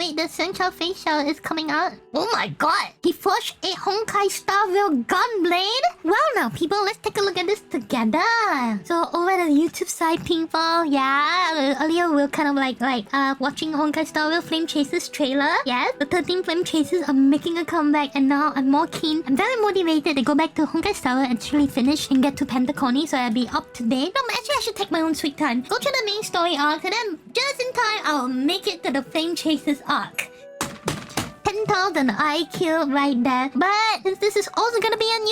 Wait, the essential Fei Xiao is coming out. Oh my god! He forged a Honkai Star Wheel gunblade? Well now, people, let's take a look at this together. So over at the YouTube side, people, yeah, earlier we were kind of like watching Honkai Star Wheel Flame Chasers trailer. Yes, the 13 Flame Chasers are making a comeback, and now I'm more keen. I'm very motivated to go back to Honkai Star Wheel and actually finish and get to Pentaconi, so I'll be up to date. No, actually I should take my own sweet time. Go to the main story arc, and then just in time, I'll make it to the Flame Chasers arc. 10,000 IQ right there. But since this is also gonna be on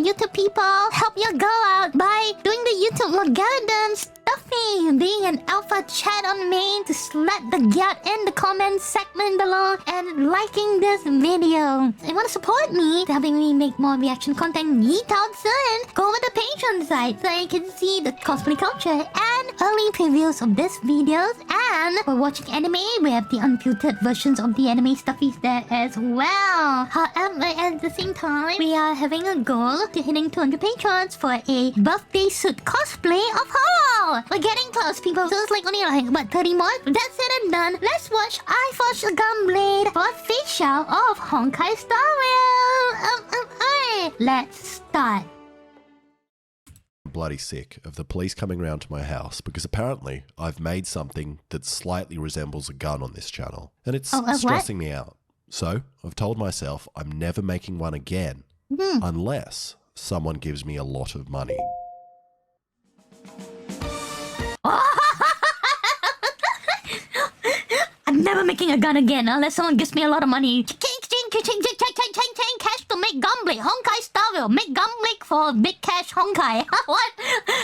YouTube people, help your girl out by doing the YouTube logarithm stuffing, being an alpha chat on main to slap the gut in the comment segment below, and liking this video. If you want to support me, helping me make more reaction content yeet out soon, go over the Patreon site so you can see the cosplay culture and early previews of these videos. And for watching anime, we have the unfiltered versions of the anime stuffies there as well. However, at the same time, we are having a goal to hitting 200 patrons for a birthday suit cosplay of Holo. We're getting close, people. So it's like only what, 30 more? That's it and done. Let's watch I Forged a Gunblade for Fei Xiao of Honkai Star Wheel. Let's start. Bloody sick of the police coming round to my house because apparently I've made something that slightly resembles a gun on this channel, and it's stressing me out. So I've told myself I'm never making one again unless someone gives me a lot of money. I'm never making a gun again unless someone gives me a lot of money. Cash to make gunblade. Honkai Star Wheel. Make gunblade for big cash. Honkai. What?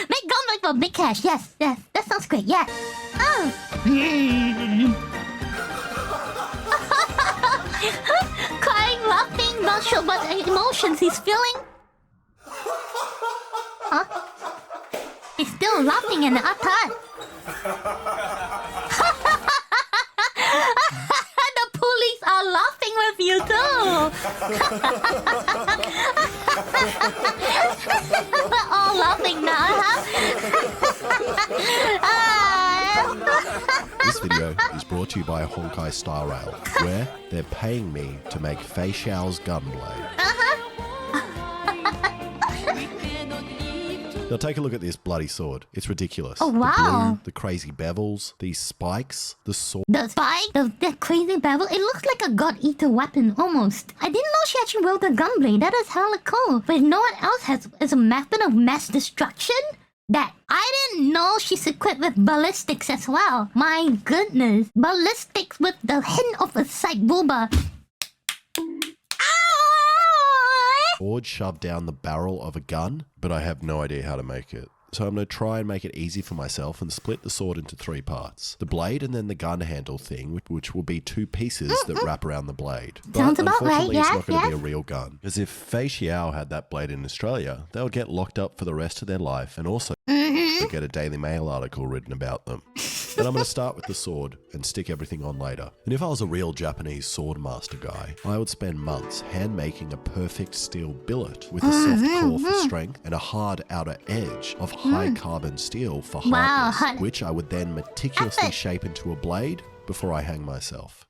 Make gunblade for big cash. Yes. That sounds great. Yeah. Crying, laughing, not sure what emotions he's feeling. Huh? He's still laughing and upset. The police are laughing with you too. We're all laughing now, huh? This video is brought to you by Honkai Star Rail, where they're paying me to make Fei Xiao's gunblade. Now take a look at this bloody sword. It's ridiculous. Oh, wow. The blue, the crazy bevels, these spikes, the sword. The spike? The crazy bevel? It looks like a God-Eater weapon, almost. I didn't know she actually wielded a gunblade. That is hella cool. But you know what else is a method of mass destruction? That I didn't know she's equipped with ballistics as well. My goodness. Ballistics with the hint of a sight booba. Sword shoved down the barrel of a gun, but I have no idea how to make it. So I'm going to try and make it easy for myself and split the sword into 3 parts. The blade and then the gun handle thing, which will be 2 pieces that wrap around the blade. Sounds but about right, unfortunately, it's not going to be a real gun. Because if Fei Xiao had that blade in Australia, they would get locked up for the rest of their life and also get a Daily Mail article written about them. But I'm going to start with the sword and stick everything on later. And if I was a real Japanese sword master guy, I would spend months hand making a perfect steel billet with a soft core for strength and a hard outer edge of high carbon steel for hardness, which I would then meticulously shape into a blade before I hang myself.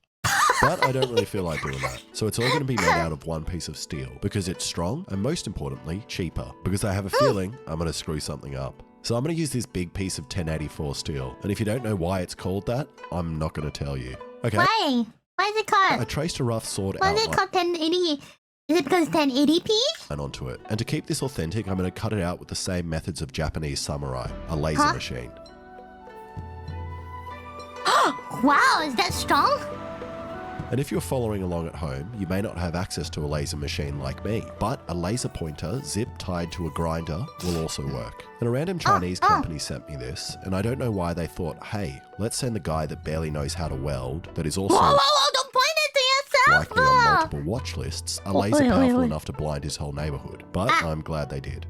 But I don't really feel like doing that. So it's all going to be made out of 1 piece of steel because it's strong and most importantly, cheaper, because I have a feeling I'm going to screw something up. So I'm going to use this big piece of 1084 steel. And if you don't know why it's called that, I'm not going to tell you. Okay. Why? Why is it called? I traced a rough sword outline. Why is it called 1080? Is it because it's 1080p? And onto it. And to keep this authentic, I'm going to cut it out with the same methods of Japanese samurai, a laser machine. Wow, is that strong? And if you're following along at home, you may not have access to a laser machine like me, but a laser pointer zip tied to a grinder will also work. And a random Chinese company sent me this, and I don't know why they thought, hey, let's send the guy that barely knows how to weld, that is also don't point it to yourself! likely on multiple watch lists, a laser powerful enough to blind his whole neighborhood. But I'm glad they did.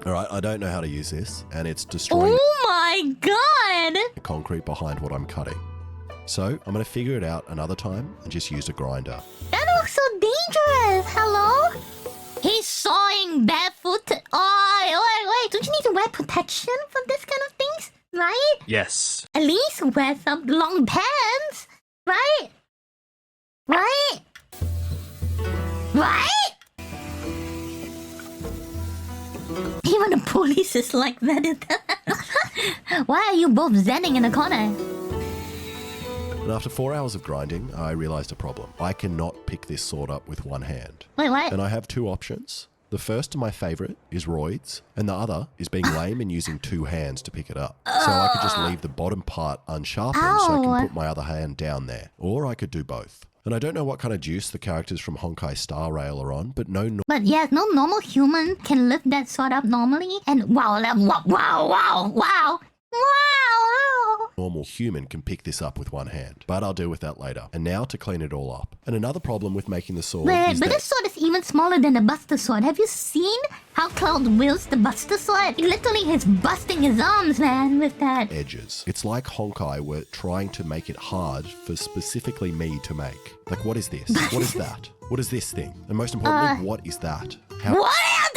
Alright, I don't know how to use this, and it's destroying my god! the concrete behind what I'm cutting. So I'm going to figure it out another time and just use a grinder. That looks so dangerous. Hello? He's sawing barefooted. Oh, wait. Don't you need to wear protection for this kind of things? Right? Yes. At least wear some long pants. Right? Even the police is like that. Why are you both zenning in the corner? And after 4 hours of grinding, I realized a problem. I cannot pick this sword up with one hand. Wait, what? And I have two options. The first and my favorite is roids, and the other is being lame and using two hands to pick it up. So I could just leave the bottom part unsharpened so I can put my other hand down there. Or I could do both. And I don't know what kind of juice the characters from Honkai Star Rail are on, but no normal human can lift that sword up normally. And wow. normal human can pick this up with one hand. But I'll deal with that later. And now to clean it all up. And another problem with making the sword is but this sword is even smaller than the Buster Sword. Have you seen how Cloud wields the Buster Sword? He literally is busting his arms, man, with that. Edges. It's like Honkai were trying to make it hard for specifically me to make. Like, what is this? What is that? What is this thing? And most importantly, what is that? What are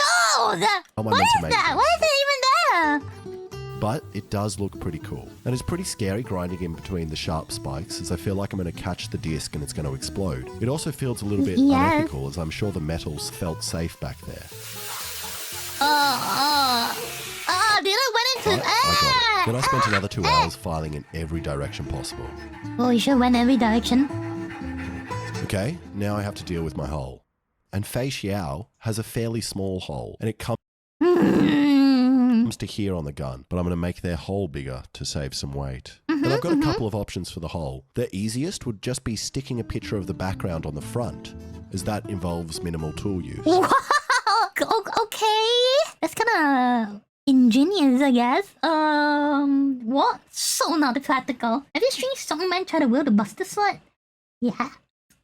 those? How am I What meant is to make that? this? Why is it even there? But it does look pretty cool. And it's pretty scary grinding in between the sharp spikes, as I feel like I'm going to catch the disc and it's going to explode. It also feels a little bit unethical, as I'm sure the metals felt safe back there. Did I went into... But I got it. Then I spent another 2 hours filing in every direction possible. Oh, you should went every direction. Okay, now I have to deal with my hole. And Fei Xiao has a fairly small hole, and it comes to here on the gun, but I'm going to make their hole bigger to save some weight. And I've got a couple of options for the hole. The easiest would just be sticking a picture of the background on the front, as that involves minimal tool use. Wow. Okay. That's kind of ingenious, I guess. What? So not practical. Have you seen some man try to wield a Buster Sword? Yeah.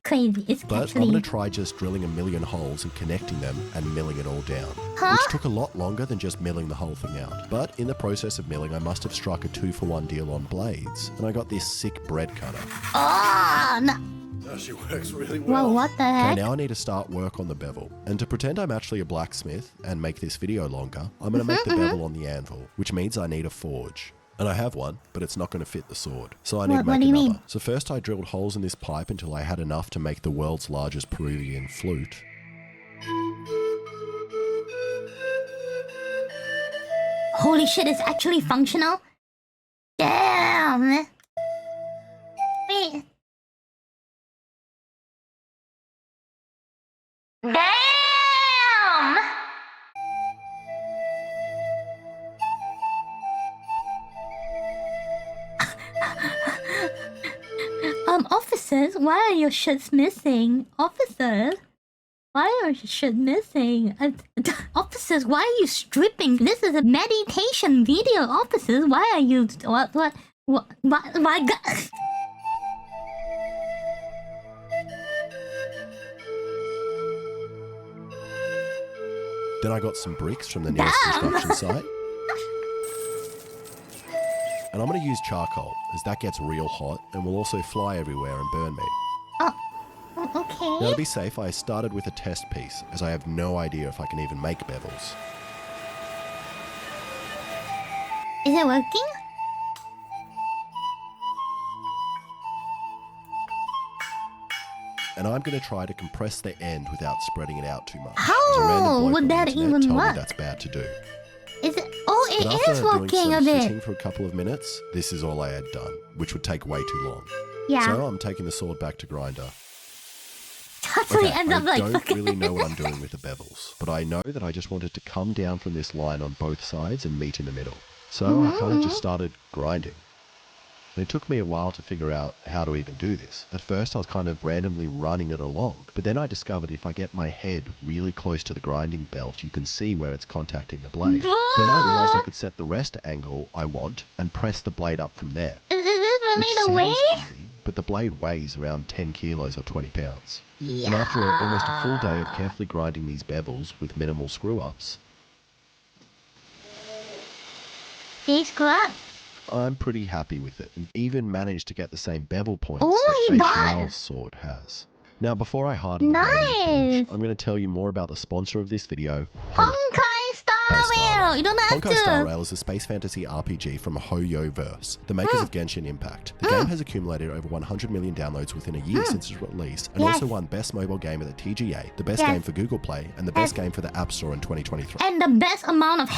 Crazy. It's But actually... I'm going to try just drilling a million holes and connecting them and milling it all down. Which took a lot longer than just milling the whole thing out. But in the process of milling, I must have struck a 2-for-1 deal on blades. And I got this sick bread cutter. Oh, no. Oh, she works really well. Well, what the heck? Okay, now I need to start work on the bevel. And to pretend I'm actually a blacksmith and make this video longer, I'm going to make the bevel on the anvil, which means I need a forge. And I have one, but it's not going to fit the sword. So I need to make do you another. mean? So first I drilled holes in this pipe until I had enough to make the world's largest Peruvian flute. Holy shit, it's actually functional? Damn! Wait. Damn! Officers, why are your shirts missing? Officers? Why are your shirts missing? Officers, why are you stripping? This is a meditation video. Officers, why are you... What, my god... Then I got some bricks from the nearest construction site. And I'm going to use charcoal, as that gets real hot and will also fly everywhere and burn me. Okay. Now to be safe, I started with a test piece, as I have no idea if I can even make bevels. Is it working? And I'm going to try to compress the end without spreading it out too much. How would that even told work? me that's bad to do. Is it? Oh, But it after is doing working some a bit. sitting for a couple of minutes, this is all I had done, which would take way too long. Yeah. So I'm taking the sword back to grinder. So Okay, it ends up I like don't fucking... really know what I'm doing with the bevels, but I know that I just wanted to come down from this line on both sides and meet in the middle. So I kind of just started grinding. And it took me a while to figure out how to even do this. At first I was kind of randomly running it along, but then I discovered if I get my head really close to the grinding belt, you can see where it's contacting the blade. Then I realized I could set the rest angle I want and press the blade up from there. Is this really the way? Easy, but the blade weighs around 10 kilos or 20 pounds. Yeah. And after almost a full day of carefully grinding these bevels with minimal screw-ups, They screw up. I'm pretty happy with it, and even managed to get the same bevel points Oh, that he Fei does. Xiao's sword has. Now, before I harden the blade, Nice. I'm going to tell you more about the sponsor of this video, HONKAI Star Rail. You don't have Honkai Star to. Rail is a space fantasy RPG from HoYoverse, the makers of Genshin Impact. The game has accumulated over 100 million downloads within a year since its release, and also won Best Mobile Game at the TGA, the Best Game for Google Play, and the Best Game for the App Store in 2023. And the best amount of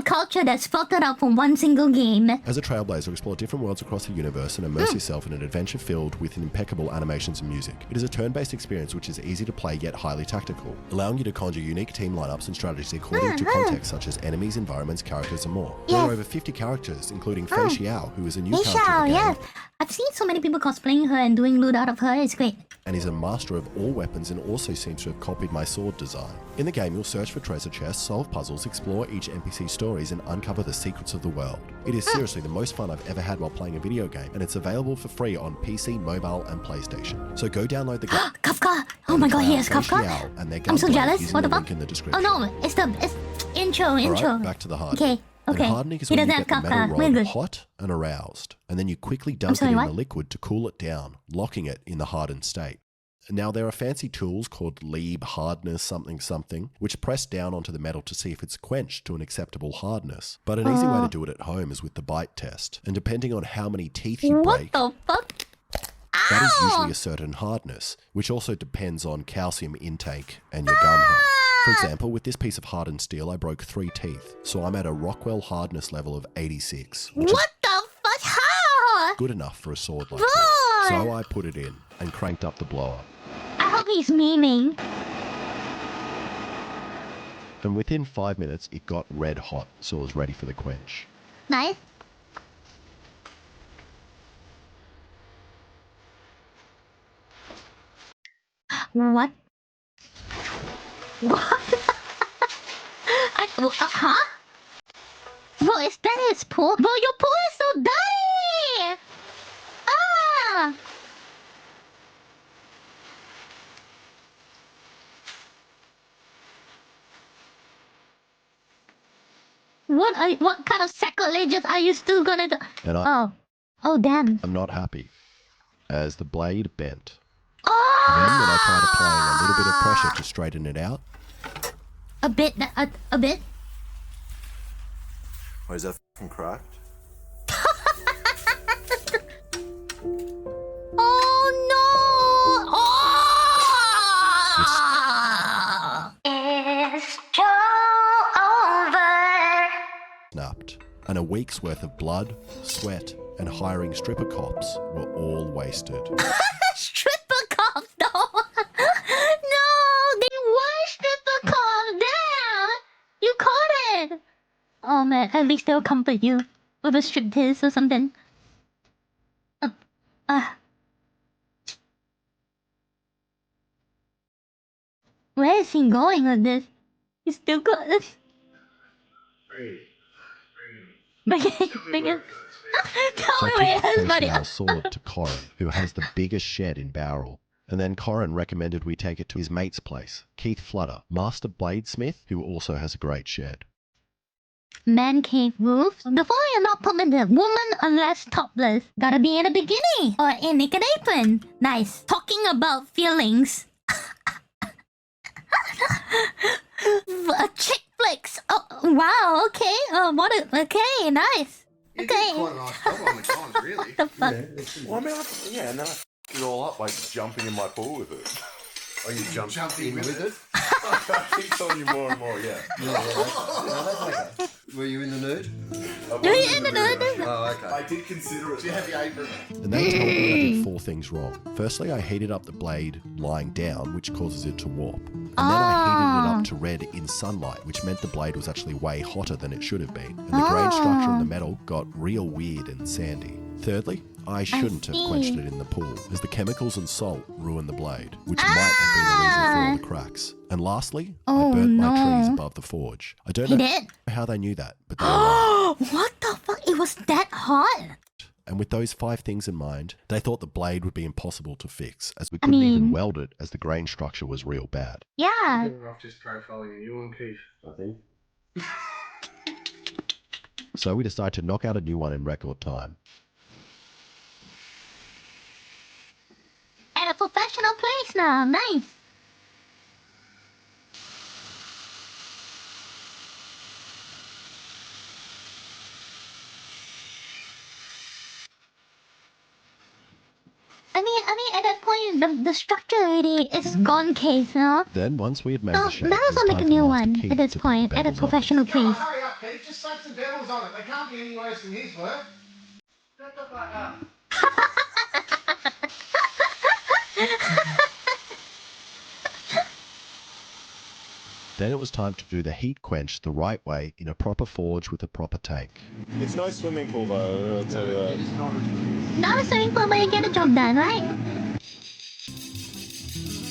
culture that's filtered out from one single game. As a trailblazer, explore different worlds across the universe and immerse yourself in an adventure filled with impeccable animations and music. It is a turn-based experience which is easy to play yet highly tactical, allowing you to conjure unique team lineups and strategies according to context such as enemies, environments, characters, and more. There are over 50 characters, including Fei Xiao, who is a new character in the game. I've seen so many people cosplaying her and doing loot out of her. It's great. And is a master of all weapons and also seems to have copied my sword design. In the game, you'll search for treasure chests, solve puzzles, explore each NPC's stories, and uncover the secrets of the world. It is seriously the most fun I've ever had while playing a video game, and it's available for free on PC, mobile, and PlayStation. So go download the game. Kafka! Oh my god, he has Kafka! I'm so jealous. What the fuck? In the description. Oh no, it's intro. Alright, back to the hard. Okay. And hardening is when you get the metal rod hot and aroused, and then you quickly dunk it in the liquid to cool it down, locking it in the hardened state. Now, there are fancy tools called Lieb hardness something, which press down onto the metal to see if it's quenched to an acceptable hardness. But an easy way to do it at home is with the bite test, and depending on how many teeth you break, what the fuck? That is usually a certain hardness, which also depends on calcium intake and your gum health. For example, with this piece of hardened steel, I broke 3 teeth, so I'm at a Rockwell hardness level of 86. Which what the fuck? How? Good enough for a sword like this. So I put it in and cranked up the blower. I hope he's memeing. And within 5 minutes, it got red hot, so it was ready for the quench. Nice. What? What? Huh? Bro, is that his pool? Bro, your pool is so dirty! Ah! What kind of sacrilegious are you still gonna do? And Oh damn. I'm not happy, as the blade bent. Oh! Then when I tried applying a little bit of pressure to straighten it out. A bit. Why is that f***ing cracked? Oh no! Oh! It's over. Snapped. And a week's worth of blood, sweat, and hiring stripper cops were all wasted. Stripper cops, no! No! They were stripper cops! Damn! You caught it! Oh man, at least they'll comfort you with a striptease or something. Where is he going with this? He's still got this. Biggest. Tell me where his money. Our sword to Corin, who has the biggest shed in Bowral. And then Corin recommended we take it to his mate's place, Keith Flutter, master bladesmith, who also has a great shed. Man cave roofs. Before you're not permitted, woman unless topless. Gotta be in a bikini or in naked apron. Nice. Talking about feelings. Chick flicks. Oh wow. Okay. Okay. Nice. You Okay. did quite a nice job on the cons, really. The fuck. Well, I mean, and then I f***ed it all up by jumping in my pool with it. Oh, you jumped in with it? I keep telling you more and more, yeah. Okay. Were you in the nude? Were you in the nude? Oh, okay. I did consider it. Do you have the apron? And they told me I did 4 things wrong. Firstly, I heated up the blade lying down, which causes it to warp. And then I heated it up to red in sunlight, which meant the blade was actually way hotter than it should have been. And the grain structure in the metal got real weird and sandy. Thirdly, I shouldn't have quenched it in the pool, as the chemicals and salt ruined the blade, which might have been the reason for all the cracks. And lastly, I burnt my trees above the forge. I don't know how they knew that, but they were right. What the fuck? It was that hot? And with those 5 things in mind, they thought the blade would be impossible to fix, as we couldn't even weld it, as the grain structure was real bad. Yeah. Rough just profiling you and Keith, I think. So we decided to knock out a new one in record time. At a professional place now. Nice. the structure already is gone case, no? Then once we had made No, the shape, might as well make a new one at this point, at a professional case. Hurry up, Keith. Just slap some bevels on it. They can't be any worse than his work. Shut the fuck up. Then it was time to do the heat quench the right way in a proper forge with a proper tank. It's no swimming pool though, I'll tell you that. Not a swimming pool, but you get the job done, right?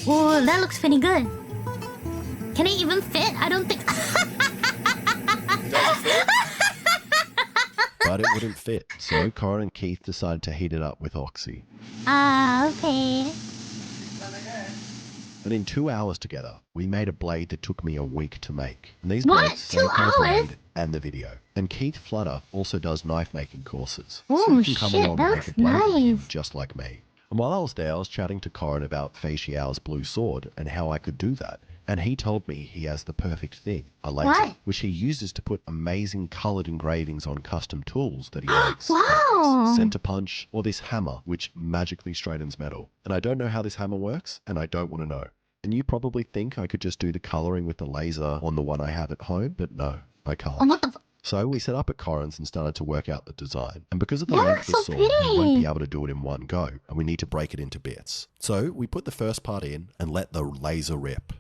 Oh, that looks pretty good. Can it even fit? I don't think... But it wouldn't fit, so Corin and Keith decided to heat it up with Oxy. Ah, okay. And in 2 hours together, we made a blade that took me a week to make. And these What? blades 2 saved my hours? blade and the video. And Keith Flutter also does knife making courses. Oh, so you can come shit, along and that's make a blade with him nice. just like me. And while I was there, I was chatting to Corin about Fei Xiao's blue sword and how I could do that. And he told me he has the perfect thing, a laser, What? which he uses to put amazing coloured engravings on custom tools that he makes. Wow! Center punch, or this hammer, which magically straightens metal. And I don't know how this hammer works, and I don't want to know. And you probably think I could just do the colouring with the laser on the one I have at home, but no, I can't. Oh, what the So we set up at Corin's and started to work out the design. And because of the That length of the looks so sword, we won't pretty. be able to do it in one go, and we need to break it into bits. So we put the first part in and let the laser rip.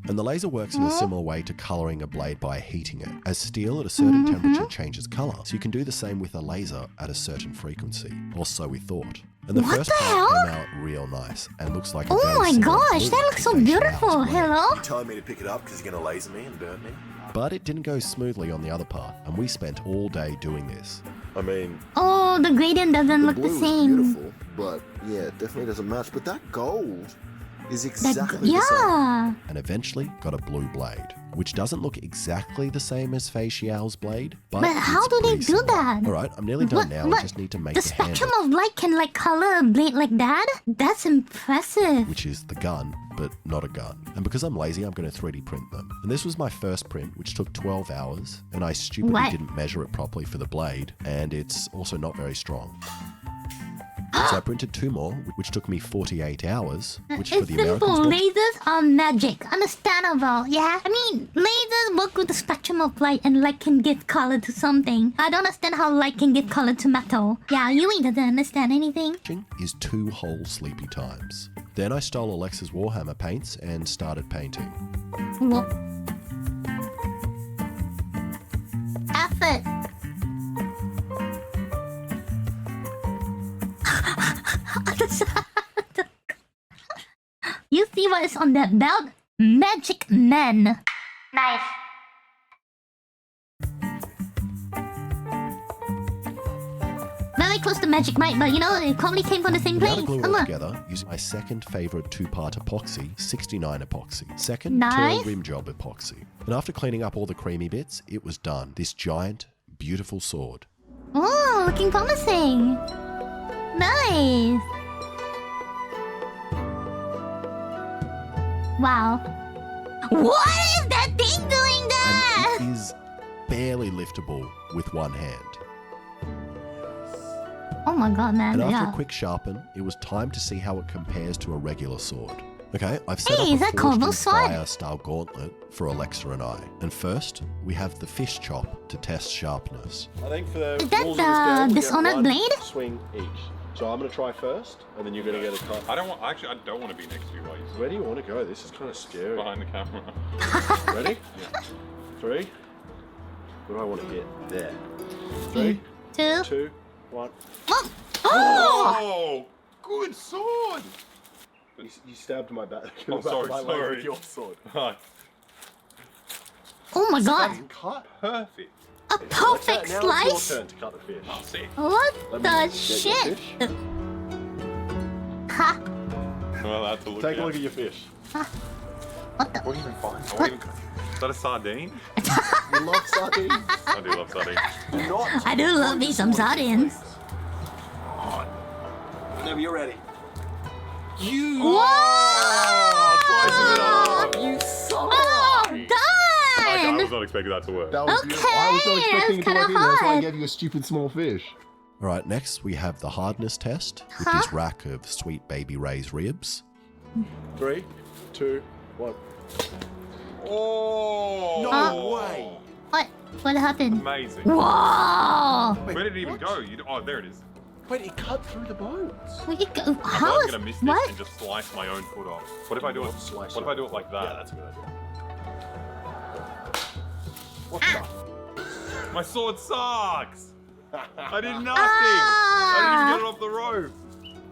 And the laser works in a similar way to colouring a blade by heating it, as steel at a certain temperature changes colour. So you can do the same with a laser at a certain frequency, or so we thought. And the What first the part hell? came out real nice and looks like a Oh very my similar gosh, blue that looks so to Fei Xiao's beautiful. blade. Hello? Telling me to pick it up because you're going to laser me and burn me? But it didn't go smoothly on the other part, and we spent all day doing this. I mean, Oh, the gradient doesn't look the blue is same. beautiful, but yeah, it definitely doesn't match. But that gold is exactly the same. Yeah. And eventually got a blue blade, which doesn't look exactly the same as Fei Xiao's blade, but But how it's do they pretty do similar. that? All right, I'm nearly done now. I just need to make The the handle, spectrum of light can like color a blade like that? That's impressive. which is the gun, but not a gun. And because I'm lazy, I'm going to 3D print them. And this was my first print, which took 12 hours, and I stupidly What? didn't measure it properly for the blade, and it's also not very strong. So I printed 2 more, which took me 48 hours, which for It's the simple. Americans... Lasers are magic. Understandable, yeah? I mean, lasers work with the spectrum of light and light can give color to something. I don't understand how light can give color to metal. Yeah, Yui doesn't understand anything. is 2 whole sleepy times. Then I stole Alexa's Warhammer paints and started painting. Whoa. Effort. You see what is on that belt? Magic Men. Nice. Very close to Magic Mike, but you know, it probably came from the same Now place. to glue it Come all on. together using my second favourite 2-part epoxy, 69 epoxy. Second, Nice. Turtle Rim Job epoxy. And after cleaning up all the creamy bits, it was done. This giant, beautiful sword. Oh, looking promising. Nice. Wow. What is that thing doing there? And it is barely liftable with one hand. Oh my god, man. And after Yeah. a quick sharpen, it was time to see how it compares to a regular sword. Okay, I've set Hey, up is a that forged in Corvo's sword? fire style gauntlet for Alexa and I. And first, we have the fish chop to test sharpness. I think for the Is that rules the of this game, we get Dishonored one blade? swing each. So I'm going to try first, and then you're going to get a cut. I don't want. Actually, I don't want to be next to you while you Where do you want to go? This is kind of scary. behind the camera. Ready? 3. What do I want to get? There. 3, 2. 2, 1. Oh! Oh, good sword. You stabbed my back. Oh, sorry, my leg sorry. with your sword. Right. Oh my god. Cut. Perfect. A perfect Now it's slice? your turn to cut the fish. Oh, sick. What Let me the get your shit? fish. Ha! Well, that's a look. Take a at. look at your fish. What the? What even fine? Oh, even, is that a sardine? You love sardines? I do love sardines. Do not. I do love me some sardines. Whenever you're ready. Whoa! You suck. Oh, Okay, I done! was not expecting that to work. That was Okay, beautiful. I was not expecting that's it to kinda work either. That's why I hard. gave you a stupid small fish. Alright, next we have the hardness test with this rack of sweet baby Ray's ribs. 3, 2, 1. Oh! No way! What? What happened? Amazing. Whoa! Where did it even go? Oh, there it is. Wait, it cut through the bones. Where you go? I'm How is gonna miss this what? and just slice my own foot off. What if I do it? What if I do it like that? Yeah, that's a good idea. What the? My sword sucks. I did nothing. I didn't even get it off the rope.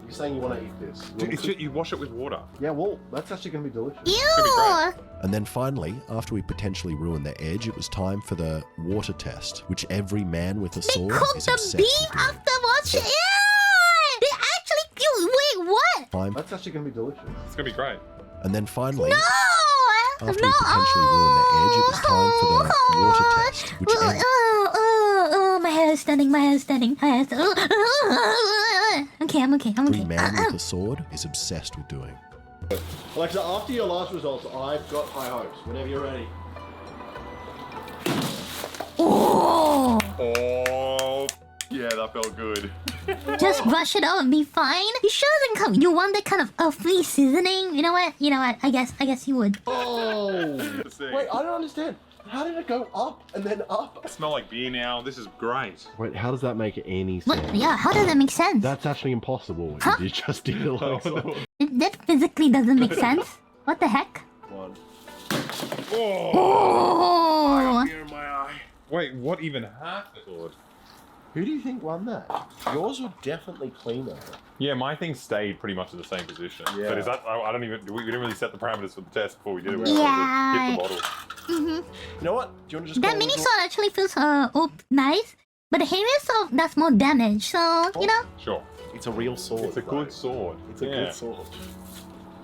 You're saying you want to eat this? It's just, you wash it with water. Yeah, well, that's actually going to be delicious. Ew! And then finally, after we potentially ruined the edge, it was time for the water test, which every man with a They sword cooked is the obsessed beef with doing. afterwards. Ew! They actually wait, what? Time. That's actually going to be delicious. It's gonna be great. And then finally, No! after we potentially ruined the edge, it was time for the water test, which my hair is standing, my hair is standing. Okay, I'm okay, I'm every okay. man with a sword is obsessed with doing. Alexa, after your last results, I've got high hopes. Whenever you're ready. Oh! Oh, yeah, that felt good. Just brush it out and be fine. You sure doesn't come. You want that kind of earthy seasoning? You know what? You know what? I guess you would. Oh! Let's see. Wait, I don't understand. How did it go up and then up? I smell like beer now. This is great. Wait, how does that make any sense? What? Yeah, how does that make sense? That's actually impossible. Huh? You just did it like so. That physically doesn't make sense. What the heck? One. Oh! Beer in my eye. Wait, what even happened? Who do you think won that? Yours were definitely cleaner. Yeah, my thing stayed pretty much in the same position. Yeah. But is that? I don't even. We didn't really set the parameters for the test before we did it. We Yeah. hit the bottle. You know what? Do you want to just That call mini it a- sword actually feels nice, but the heavier sword does more damage. So you know, Sure. It's a real sword. It's a though. good sword. It's a Yeah. good sword.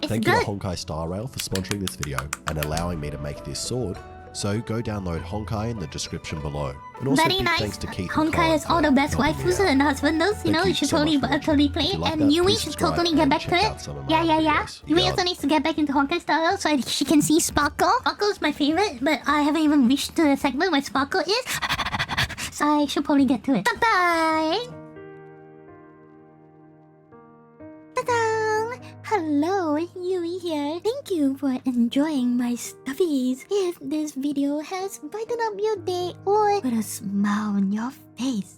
it's Thank you good. to Honkai Star Rail for sponsoring this video and allowing me to make this sword. So go download Honkai in the description below. And also Very big nice. thanks to Keith. Honkai has all the best waifus and husbandos. You Thank know, you you should so totally much for watching. totally play If it. you like And that, Yui please should subscribe totally get and back to check it. out some of my Yeah. other videos. Yui Yeah. also needs to get back into Honkai style so she can see Sparkle. Sparkle is my favorite, but I haven't even reached to the segment where Sparkle is. So I should probably get to it. Bye-bye! Ta-da! Hello, Yui here. Thank you for enjoying my stuffies. If this video has brightened up your day or put a smile on your face,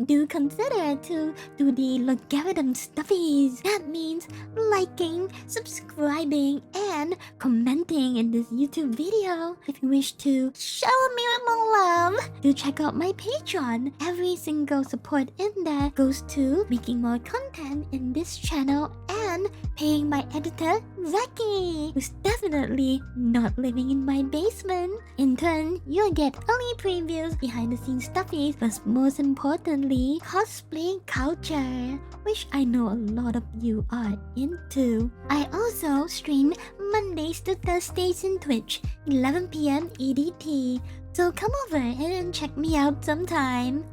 do consider to do the logarithm stuffies. That means liking, subscribing, and commenting in this YouTube video. If you wish to show me more love, do check out my Patreon. Every single support in there goes to making more content in this channel and paying my editor, Zaki, who's definitely not living in my basement. In turn, you'll get early previews, behind the scenes stuffies, but most importantly, cosplay culture, which I know a lot of you are into. I also stream Mondays to Thursdays in Twitch, 11 PM EDT. So come over and check me out sometime.